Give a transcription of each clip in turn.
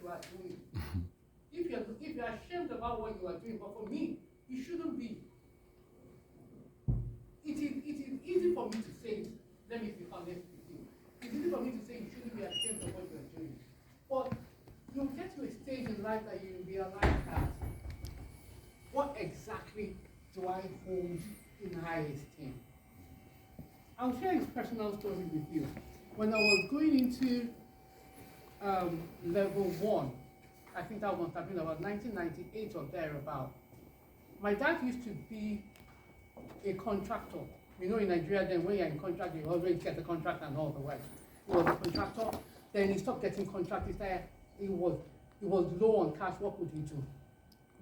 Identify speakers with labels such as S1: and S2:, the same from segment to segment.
S1: you are doing. If you're ashamed about what you are doing, but for me, you shouldn't be. It is easy for me to say, let me be honest with you. It's easy for me to say you shouldn't be ashamed of what you are doing. But you'll get to a stage in life that you realize that what exactly do I hold in high esteem? I'll share a personal story with you. When I was going into level 1, I think that must have been about 1998 or thereabout. My dad used to be a contractor. You know, in Nigeria, then when you're in contract, you always get the contract and all the way. He was a contractor. Then he stopped getting contract. He was low on cash. What would he do?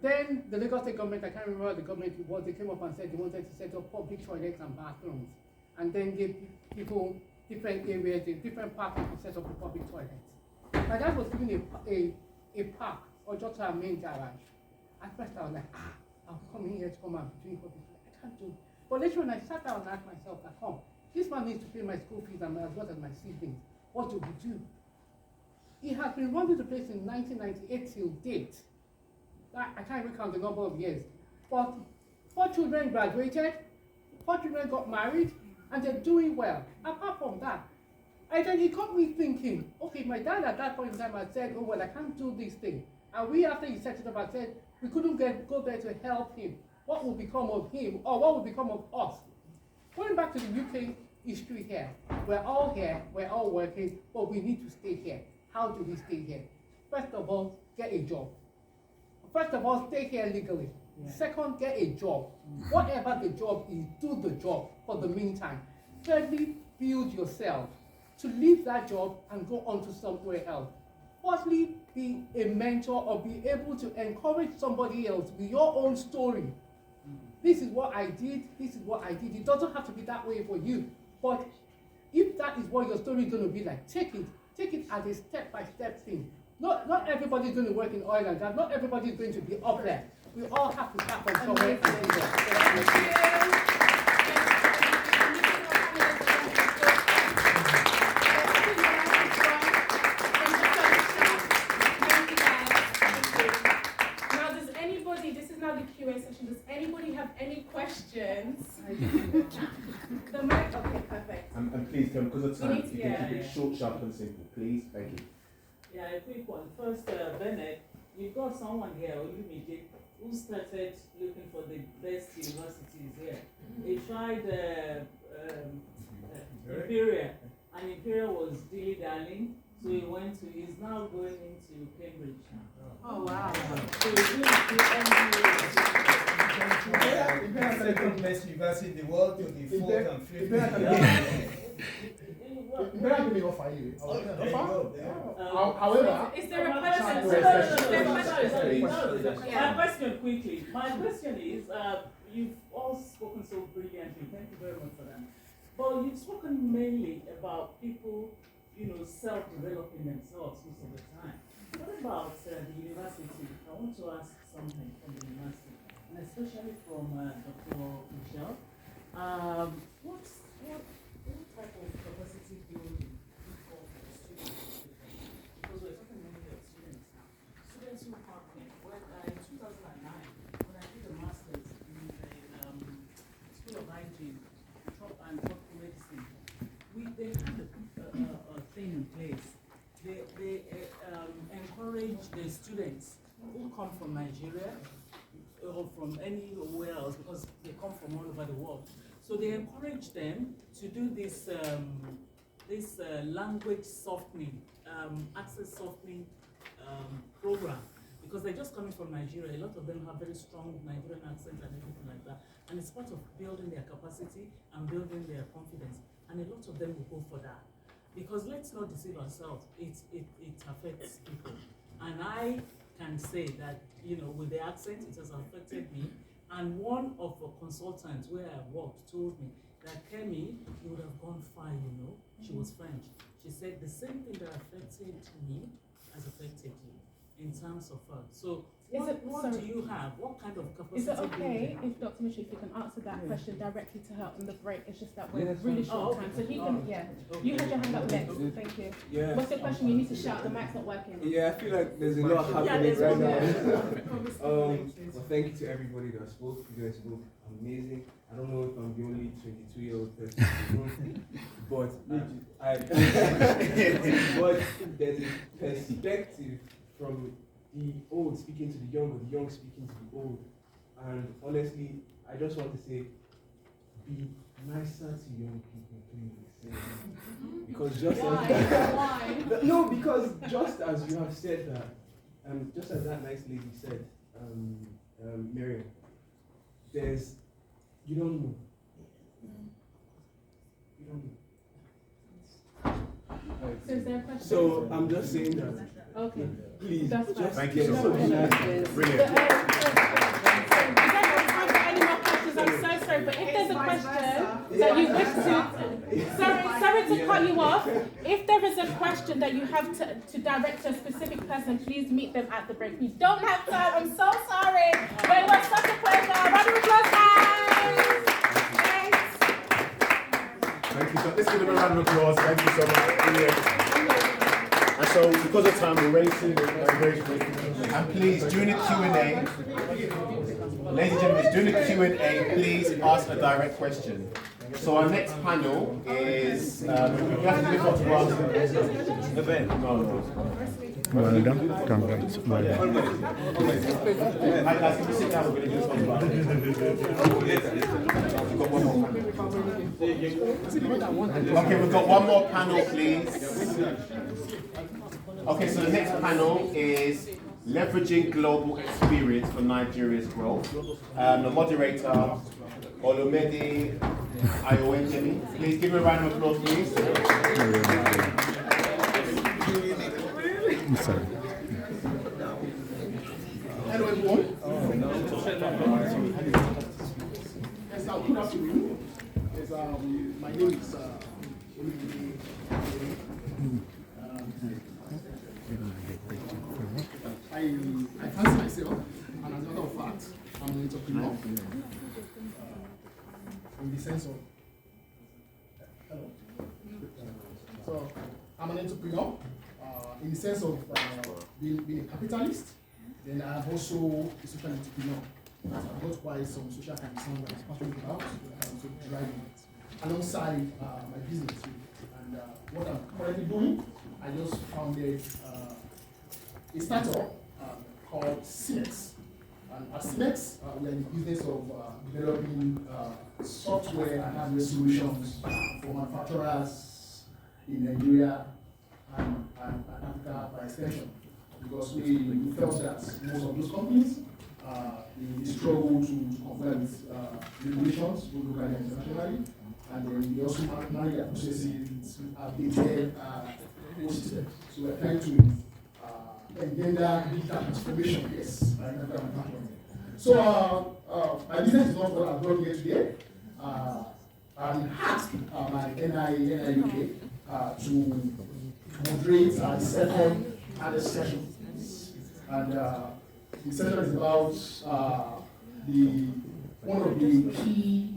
S1: Then the Lagos State government, I can't remember what the government was, they came up and said they wanted to set up public toilets and bathrooms, and then give people different areas, different parks to set up the public toilets. My dad was given a park or just our main garage. At first I was like, I'm coming here to come and be doing public toilets. I can't do it. But later when I sat down and asked myself, this man needs to pay my school fees and as well as my siblings. What do we do? He has been running the place in 1998 till date. I can't even count the number of years. But 4 children graduated, 4 children got married, and they're doing well. Apart from that, and then it got me thinking, okay, my dad at that point in time had said, oh, well, I can't do this thing. And we, after he set it up, had said, we couldn't go there to help him. What will become of him, or what will become of us? Going back to the UK history here, we're all working, but we need to stay here. How do we stay here? First of all, get a job. First of all, stay here legally. Yeah. Second, get a job. Whatever the job is, do the job for the meantime. Thirdly, build yourself to leave that job and go on to somewhere else. Fourthly, be a mentor or be able to encourage somebody else with your own story. This is what I did, this is what I did. It doesn't have to be that way for you. But if that is what your story is going to be like, take it as a step-by-step thing. Not everybody is going to work in oil and gas. Not everybody is going to be up there. We all have to start from somewhere.
S2: Now, does anybody, this is now the Q&A session, does anybody have any questions? The mic, okay, perfect.
S3: And please, because of time, you can keep it short, sharp and simple, please. Thank you.
S4: Yeah, a quick one. First, Bennett, you've got someone here, Olumide, who started looking for the best universities here. He tried Imperial, and Imperial was dilly-dallying, so he's now going into Cambridge.
S2: Oh, wow.
S4: So he's doing
S5: Imperial is the best university in the world to the fourth and fifth.
S6: Imperial didn't offer you.
S2: However, is there a question?
S4: My question quickly. My question is, you've all spoken so brilliantly. Thank you very much for that. But you've spoken mainly about people, self-developing themselves most of the time. What about the university? I want to ask something from the university, and especially from Dr. Michelle. What type of capacity building do you call for the students? Because we're talking mainly of students now. Students who have been, in 2009, when I did a master's in the School of Hygiene and Tropical Medicine, they had a thing in place. They encourage the students who come from Nigeria or from anywhere else, because they come from all over the world. So they encourage them to do this language softening, access softening program, because they're just coming from Nigeria. A lot of them have very strong Nigerian accent and everything like that. And it's part of building their capacity and building their confidence. And a lot of them will go for that. Because let's not deceive ourselves, it affects people. And I can say that, with the accent, it has affected me. And one of the consultants where I worked told me that Kemi, you would have gone far, She was French. She said the same thing that affected me has affected you. in terms of so
S2: Is
S4: what,
S2: it-
S4: what
S2: sorry.
S4: do you have? What kind of capacity
S2: Is it
S4: do you
S2: okay
S4: have?
S2: if Dr. Michu, if you can answer that question directly to her on the break? It's just that we're
S7: Yeah, that's
S2: really
S7: fine.
S2: short
S4: Oh,
S2: on time,
S4: okay.
S2: so he
S4: Oh.
S2: can, yeah. You had your hand up next, thank you.
S7: Yeah.
S2: What's your question? You need to shout, the mic's not working.
S7: Yeah, I feel like there's a lot
S4: Yeah,
S7: happening
S4: there's
S7: right
S4: one
S7: now. Well, thank you to everybody that spoke. You guys spoke amazing. I don't know if I'm the only 22-year-old person in the room, but but there's a perspective from the old speaking to the young, or the young speaking to the old. And honestly, I just want to say, be nicer to young people, please. Because just
S2: Why?
S7: no, because just as you have said that, just as that nice lady said, Miriam, you don't know. You don't know.
S2: So is there a question?
S7: So I'm just saying that,
S2: Okay.
S7: please,
S2: That's fine.
S7: just
S3: Thank you so
S7: get
S3: much.
S7: so nice.
S3: Brilliant.
S2: Any more questions? I'm so sorry, but if there's a question that you wish to, sorry to cut you off. If there is a question that you have to direct to a specific person, please meet them at the break. We don't have time. I'm so sorry, but it was such a pleasure. Round of applause, guys. Thanks.
S3: Thank you so Let's give them a round of applause. Thank you so much. Brilliant. And so, because of time, we're racing. Very quick. And please, during the Q&A, ladies and gentlemen, during the Q&A, please ask a direct question. So our next panel is, you have to give up to us. Event. No.
S8: Well done. Congrats. Well done.
S7: Hi guys, can you sit down? We're going to do something. We've got one more panel. Okay, we've got one more panel, please. Okay, so the next panel is leveraging global experience for Nigeria's growth. The moderator, Olumide Ayowenjemi. Please give me a round of applause, please.
S8: I'm sorry.
S6: Hello everyone. Yes, good afternoon. Yes, my name is Olumide. I fancy myself, and as a matter of fact, I'm an entrepreneur. In the sense of, hello. So, I'm an entrepreneur in the sense of being a capitalist. Then I'm also a social entrepreneur. I've got quite some social concerns that I'm passionate about, that I'm also driving it alongside my business. And what I'm currently doing, I just founded a startup called Cinex. And at Cinex, we are in the business of developing software and hardware solutions for manufacturers in Nigeria and Africa by extension. Because we felt that most of those companies they struggle to comply with regulations, both locally and internationally, and then they also manage their processes with updated systems. So we're trying to engender digital transformation, yes, by manufacturing. So my business is not what I've brought here today. I've been asked by NIUK to moderate the second hardest session. And the session is about one of the key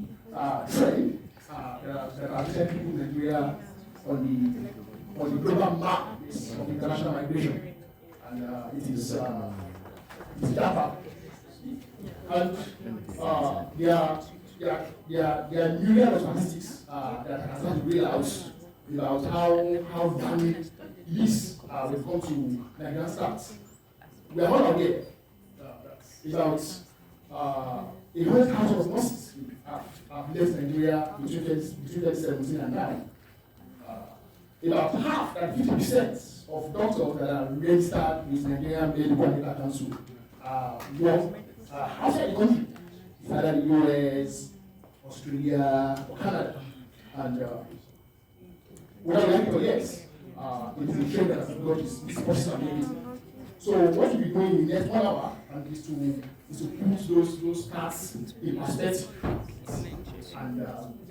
S6: trends that are sending people in Nigeria on the global map of international migration. And it is data. And there are myriad of statistics that has been read out about how dynamic it is when it comes to Nigerian stats. We are all aware about 100,000 of nurses have left Nigeria between 2017 and now. About half, that 50% of doctors that are registered with Nigerian Medical Council work outside the country, either the US, Australia, or Canada. And whether we like it or yes, it is a trend that has got this possible. So what we'll be doing in the next 1 hour is to put those stats in perspective and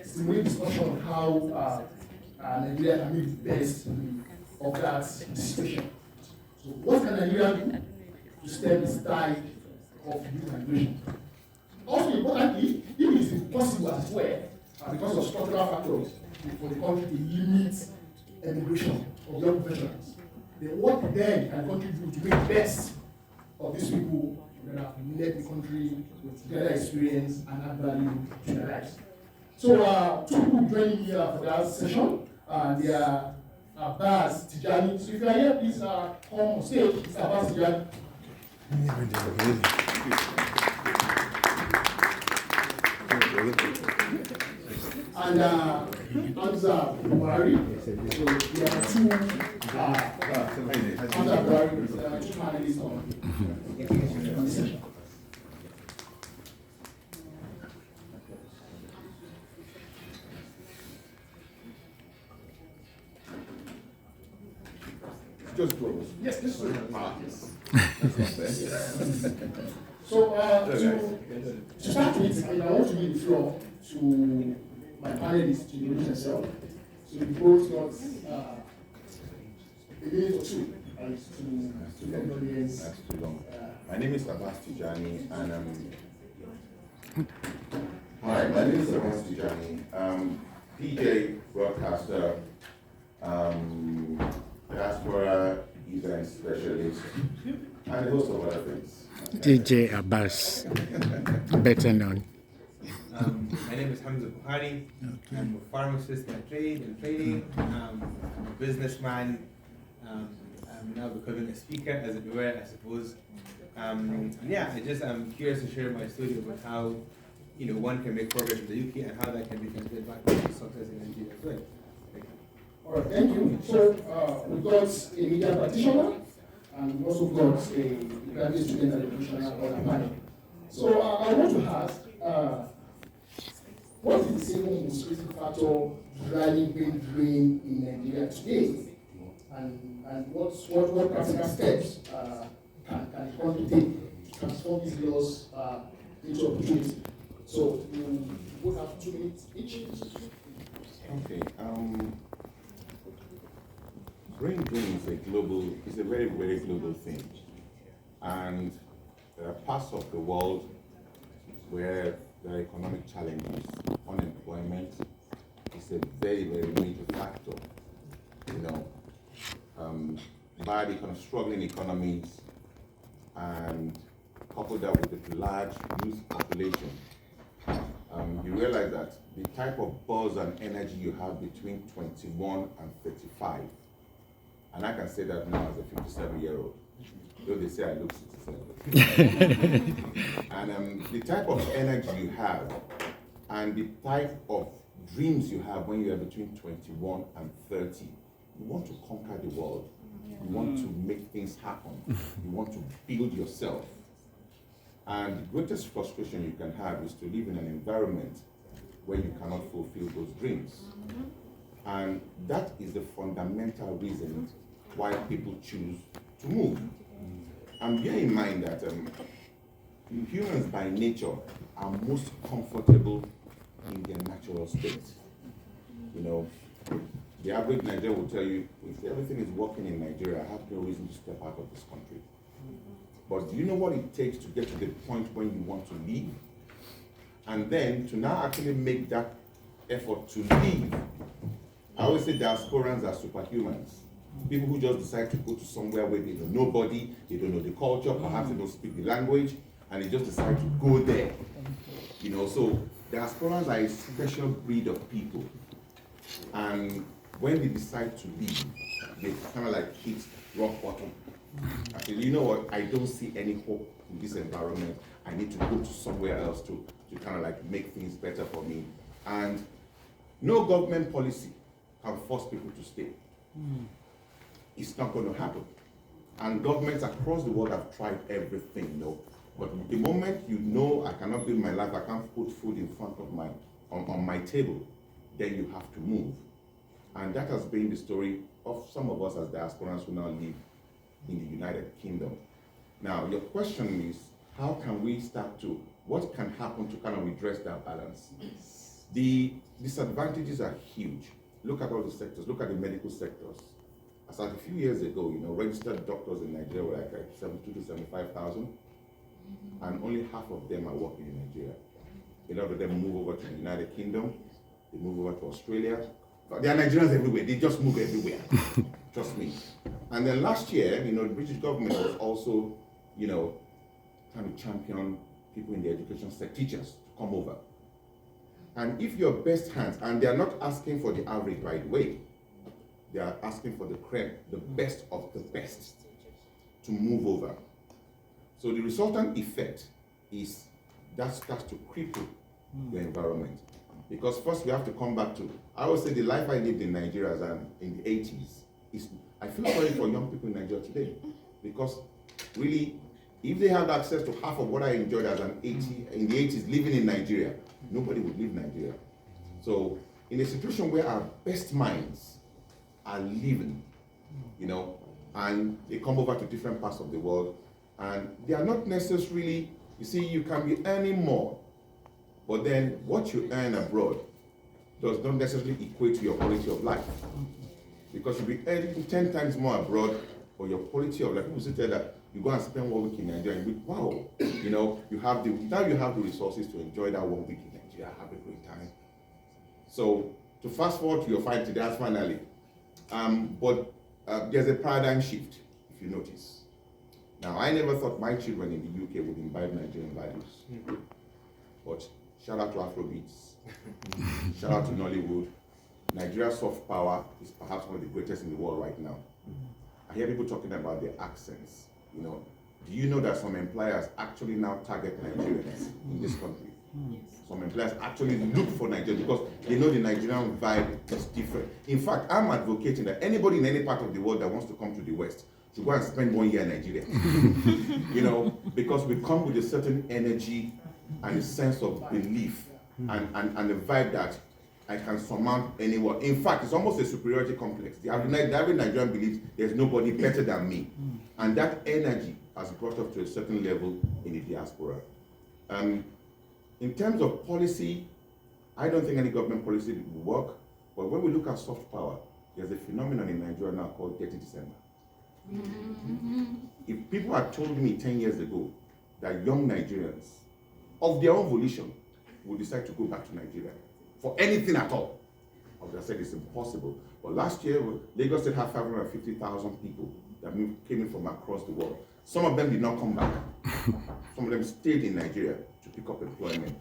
S6: stimulate discussion on how Nigeria can make the best of that situation. So what can Nigeria do to stem this tide of youth migration. Also importantly, if it is impossible as well, because of structural factors, for the country to limit immigration of young professionals, then what then can contribute to make the best of these people that have led the country with better experience and add value to their lives. So, two people joining me for that session. They are Abbas Tijani. So, if you are here, please come on stage. It's Abbas Tijani. And Hamza Buhari. So, there are two Hamza Buhari, two panelists on the session.
S3: Just close.
S6: Yes, this is
S3: Yes.
S6: So, to start with, I want to give the floor to my panelists to introduce themselves. So, we both got a minute or two to let the audience.
S9: That's too long. My name is Abbas Tijani, and hi, my name is Abbas Tijani. DJ, broadcaster, diaspora event specialist, and a host of other things.
S8: DJ Abbas, better known.
S10: My name is Hamza Buhari. I'm a pharmacist by trade and trading. I'm a businessman. I'm now becoming a speaker, as it were, I suppose. And yeah, I'm curious to share my story about how one can make progress in the UK and how that can be translated back to success in Nigeria as well. Thank you.
S6: All right, thank you. So, we've got a media practitioner, and we've also got a graduate student and a practitioner on the panel. So, I want to ask, what is the single most critical factor driving brain drain in Nigeria today? And what practical steps can the country take to transform these laws into opportunity? So, you both have 2 minutes each.
S9: Okay. Brain drain is a very, very global thing. And there are parts of the world where there are economic challenges. Unemployment is a very, very major factor. Bad struggling economies, and couple that with a large youth population, you realize that the type of buzz and energy you have between 21 and 35, and I can say that now as a 57-year-old, though they say I look 67. And the type of energy you have and the type of dreams you have when you are between 21 and 30, you want to conquer the world. You want to make things happen. You want to build yourself. And the greatest frustration you can have is to live in an environment where you cannot fulfill those dreams. And that is the fundamental reason why people choose to move. And bear in mind that humans by nature are most comfortable in their natural state. The average Nigerian will tell you, if everything is working in Nigeria, I have no reason to step out of this country. But do you know what it takes to get to the point when you want to leave? And then to now actually make that effort to leave. I always say diasporans are superhumans. People who just decide to go to somewhere where they know nobody, they don't know the culture, perhaps they don't speak the language, and they just decide to go there. So diasporans are a special breed of people. And when they decide to leave, they kind of like hit rock bottom. I say, you know what, I don't see any hope in this environment. I need to go to somewhere else to kind of like make things better for me. And no government policy can force people to stay. It's not going to happen. And governments across the world have tried everything, But the moment I cannot build my life, I can't put food in front of on my table, then you have to move. And that has been the story of some of us as diasporans who now live in the United Kingdom. Now, your question is, how can we what can happen to kind of redress that balance? The disadvantages are huge. Look at all the sectors, look at the medical sectors. as of a few years ago, registered doctors in Nigeria were like 72 to 75,000, and only half of them are working in Nigeria. A lot of them move over to the United Kingdom, they move over to Australia. But there are Nigerians everywhere, they just move everywhere, trust me. And then last year, the British government was also, trying to champion people in the education sector, teachers, to come over. And if your best hands, and they are not asking for the average, by the way, they are asking for the creme, the best of the best, to move over. So the resultant effect is that starts to cripple the environment. Because first we have to come back to, I always say the life I lived in Nigeria in the 80s, I feel sorry for young people in Nigeria today. Because really, if they had access to half of what I enjoyed as in the 80s living in Nigeria, nobody would leave Nigeria. So in a situation where our best minds are living, and they come over to different parts of the world, and they are not necessarily, you see, you can be earning more, but then what you earn abroad does not necessarily equate to your quality of life. Because you'll be earning 10 times more abroad, but your quality of life, people say that you go and spend 1 week in Nigeria and you wow, now you have the resources to enjoy that 1 week in Nigeria, have a great time. So to fast forward to your fight today, that's finally. But there's a paradigm shift, if you notice. Now, I never thought my children in the UK would imbibe Nigerian values. But shout out to Afrobeats, shout out to Nollywood. Nigeria's soft power is perhaps one of the greatest in the world right now. I hear people talking about their accents. Do you know that some employers actually now target Nigerians in this country? Some employers actually look for Nigeria because they know the Nigerian vibe is different. In fact, I'm advocating that anybody in any part of the world that wants to come to the West should go and spend 1 year in Nigeria. Because we come with a certain energy and a sense of belief and a vibe that I can surmount anyone. In fact, it's almost a superiority complex. The average Nigerian believes there's nobody better than me. And that energy has brought us to a certain level in the diaspora. In terms of policy, I don't think any government policy will work. But when we look at soft power, there's a phenomenon in Nigeria now called Dirty December. If people had told me 10 years ago that young Nigerians, of their own volition, would decide to go back to Nigeria for anything at all, I would have said it's impossible. But last year, Lagos State had 550,000 people that came in from across the world. Some of them did not come back. Some of them stayed in Nigeria to pick up employment.